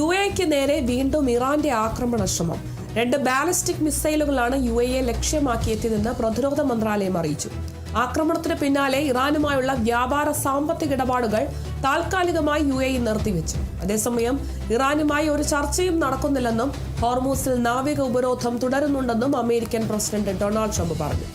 UAEക്ക് നേരെ വീണ്ടും ഇറാന്റെ ആക്രമണ ശ്രമം. 2 ബാലിസ്റ്റിക് മിസൈലുകളാണ് UAE ലക്ഷ്യമാക്കിയെത്തിയതെന്ന് പ്രതിരോധ മന്ത്രാലയം അറിയിച്ചു. ആക്രമണത്തിന് പിന്നാലെ ഇറാനുമായുള്ള വ്യാപാര സാമ്പത്തിക ഇടപാടുകൾ താൽക്കാലികമായി UAE നിർത്തിവെച്ചു. അതേസമയം ഇറാനുമായി ഒരു ചർച്ചയും നടക്കുന്നില്ലെന്നും ഹോർമൂസിൽ നാവിക ഉപരോധം തുടരുന്നുണ്ടെന്നും അമേരിക്കൻ പ്രസിഡന്റ് ഡൊണാൾഡ് ട്രംപ് പറഞ്ഞു.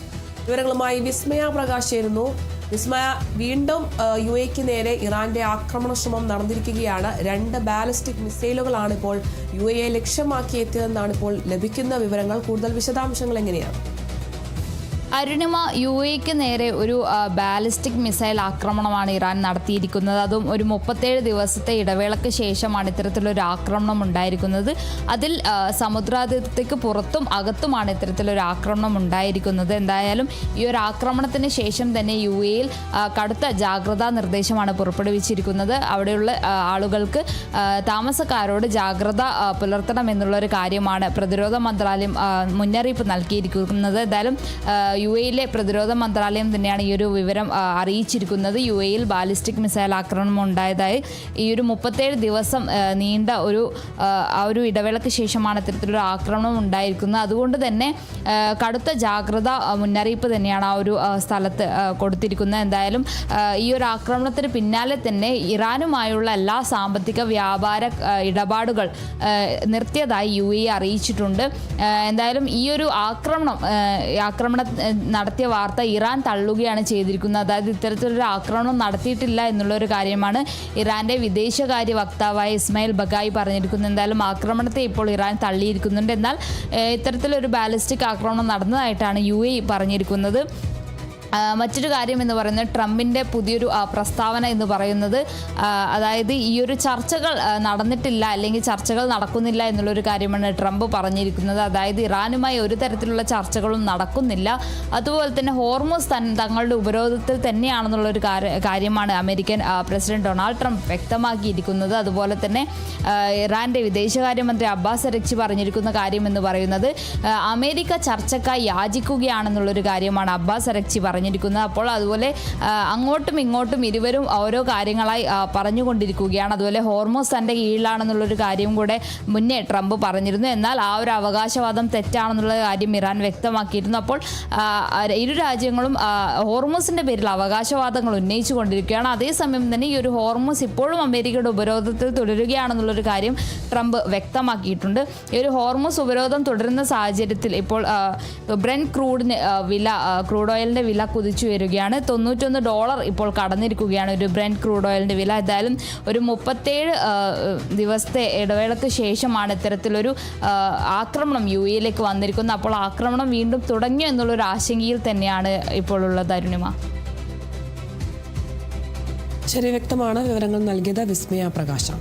വിവരങ്ങളുമായി വിസ്മയ പ്രകാശ് ചേരുന്നു. വിസ്മയ, വീണ്ടും UAEക്ക് നേരെ ഇറാന്റെ ആക്രമണ ശ്രമം നടന്നിരിക്കുകയാണ്. 2 ബാലിസ്റ്റിക് മിസൈലുകളാണ് ഇപ്പോൾ UAE ലക്ഷ്യമാക്കി എത്തിയതെന്നാണ് ഇപ്പോൾ ലഭിക്കുന്ന വിവരങ്ങൾ. കൂടുതൽ വിശദാംശങ്ങൾ എങ്ങനെയാണ്? അരുണിമ, UAEക്ക് നേരെ ഒരു ബാലിസ്റ്റിക് മിസൈൽ ആക്രമണമാണ് ഇറാൻ നടത്തിയിരിക്കുന്നത്. അതും ഒരു 37 ദിവസത്തെ ഇടവേളയ്ക്ക് ശേഷമാണ് ഇത്തരത്തിലൊരു ആക്രമണം ഉണ്ടായിരിക്കുന്നത്. അതിൽ സമുദ്രാതിർത്തിക്ക് പുറത്തും അകത്തുമാണ് ഇത്തരത്തിലൊരു ആക്രമണം ഉണ്ടായിരിക്കുന്നത്. എന്തായാലും ഈ ഒരു ആക്രമണത്തിന് ശേഷം തന്നെ UAEയിൽ കടുത്ത ജാഗ്രതാ നിർദ്ദേശമാണ് പുറപ്പെടുവിച്ചിരിക്കുന്നത്. അവിടെയുള്ള ആളുകൾക്ക്, താമസക്കാരോട് ജാഗ്രത പുലർത്തണമെന്നുള്ളൊരു കാര്യമാണ് പ്രതിരോധ മന്ത്രാലയം മുന്നറിയിപ്പ് നൽകിയിരിക്കുന്നത്. എന്തായാലും UAEയിലെ പ്രതിരോധ മന്ത്രാലയം തന്നെയാണ് ഈ ഒരു വിവരം അറിയിച്ചിരിക്കുന്നത്. UAEയിൽ ബാലിസ്റ്റിക് മിസൈൽ ആക്രമണം ഉണ്ടായതായി ഈ ഒരു 37 ദിവസം നീണ്ട ഒരു ഇടവേളയ്ക്ക് ശേഷമാണ് ഇത്തരത്തിലൊരു ആക്രമണം ഉണ്ടായിരിക്കുന്നത്. അതുകൊണ്ട് തന്നെ കടുത്ത ജാഗ്രത മുന്നറിയിപ്പ് തന്നെയാണ് ആ ഒരു സ്ഥലത്ത് കൊടുത്തിരിക്കുന്നത്. എന്തായാലും ഈ ഒരു ആക്രമണത്തിന് പിന്നാലെ തന്നെ ഇറാനുമായുള്ള എല്ലാ സാമ്പത്തിക വ്യാപാര ഇടപാടുകൾ നിർത്തിയതായി UAE അറിയിച്ചിട്ടുണ്ട്. എന്തായാലും ഈ ഒരു ആക്രമണം നടത്തിയ വാർത്ത ഇറാൻ തള്ളുകയാണ് ചെയ്തിരിക്കുന്നത്. അതായത് ഇത്തരത്തിലൊരു ആക്രമണം നടത്തിയിട്ടില്ല എന്നുള്ളൊരു കാര്യമാണ് ഇറാന്റെ വിദേശകാര്യ വക്താവായ ഇസ്മായിൽ ബഗായി പറഞ്ഞിരിക്കുന്നത്. എന്തായാലും ആക്രമണത്തെ ഇപ്പോൾ ഇറാൻ തള്ളിയിരിക്കുന്നുണ്ട്. എന്നാൽ ഇത്തരത്തിലൊരു ബാലിസ്റ്റിക് ആക്രമണം നടന്നതായിട്ടാണ് UAE പറഞ്ഞിരിക്കുന്നത്. മറ്റൊരു കാര്യം എന്ന് പറയുന്നത് ട്രംപിൻ്റെ പുതിയൊരു പ്രസ്താവന എന്ന് പറയുന്നത്, അതായത് ഈ ഒരു ചർച്ചകൾ നടന്നിട്ടില്ല അല്ലെങ്കിൽ ചർച്ചകൾ നടക്കുന്നില്ല എന്നുള്ളൊരു കാര്യമാണ് ട്രംപ് പറഞ്ഞിരിക്കുന്നത്. അതായത് ഇറാനുമായി ഒരു തരത്തിലുള്ള ചർച്ചകളും നടക്കുന്നില്ല. അതുപോലെ തന്നെ ഹോർമൂസ് തങ്ങളുടെ ഉപരോധത്തിൽ തന്നെയാണെന്നുള്ളൊരു കാര്യമാണ് അമേരിക്കൻ പ്രസിഡന്റ് ഡൊണാൾഡ് ട്രംപ് വ്യക്തമാക്കിയിരിക്കുന്നത്. അതുപോലെ തന്നെ ഇറാന്റെ വിദേശകാര്യമന്ത്രി അബ്ബാസ് അരക്ചി പറഞ്ഞിരിക്കുന്ന കാര്യം എന്ന് പറയുന്നത് അമേരിക്ക ചർച്ചക്കായി യാചിക്കുകയാണെന്നുള്ളൊരു കാര്യമാണ് അബ്ബാസ് അരക്ചി പറഞ്ഞിരിക്കുന്നത്. അപ്പോൾ അതുപോലെ അങ്ങോട്ടും ഇങ്ങോട്ടും ഇരുവരും ഓരോ കാര്യങ്ങളായി പറഞ്ഞുകൊണ്ടിരിക്കുകയാണ്. അതുപോലെ ഹോർമൂസ് തൻ്റെ കീഴിലാണെന്നുള്ളൊരു കാര്യം കൂടെ മുന്നേ ട്രംപ് പറഞ്ഞിരുന്നു. എന്നാൽ ആ ഒരു അവകാശവാദം തെറ്റാണെന്നുള്ള കാര്യം ഇറാൻ വ്യക്തമാക്കിയിരുന്നു. അപ്പോൾ ഇരു രാജ്യങ്ങളും ഹോർമൂസിൻ്റെ പേരിൽ അവകാശവാദങ്ങൾ ഉന്നയിച്ചു കൊണ്ടിരിക്കുകയാണ്. അതേസമയം തന്നെ ഈ ഒരു ഹോർമൂസ് ഇപ്പോഴും അമേരിക്കയുടെ ഉപരോധത്തിൽ തുടരുകയാണെന്നുള്ളൊരു കാര്യം ട്രംപ് വ്യക്തമാക്കിയിട്ടുണ്ട്. ഈ ഒരു ഹോർമൂസ് ഉപരോധം തുടരുന്ന സാഹചര്യത്തിൽ ഇപ്പോൾ ബ്രെന്റ് ക്രൂഡ് ഓയിലിൻ്റെ വില കുതിച്ചു വരികയാണ്. $91 ഇപ്പോൾ കടന്നിരിക്കുകയാണ് ഒരു ബ്രെന്റ് ക്രൂഡ് ഓയിലിൻ്റെ വില. എന്തായാലും ഒരു 37 ദിവസത്തെ ഇടവേളയ്ക്ക് ശേഷമാണ് ഇത്തരത്തിലൊരു ആക്രമണം UAEയിലേക്ക് വന്നിരിക്കുന്നത്. അപ്പോൾ ആക്രമണം വീണ്ടും തുടങ്ങിയോ എന്നുള്ളൊരു ആശങ്കയിൽ തന്നെയാണ് ഇപ്പോൾ ഉള്ളത്. അരുണിമ, ശരി, വ്യക്തമാണ് വിവരങ്ങൾ നൽകിയത് വിസ്മയ പ്രകാശം.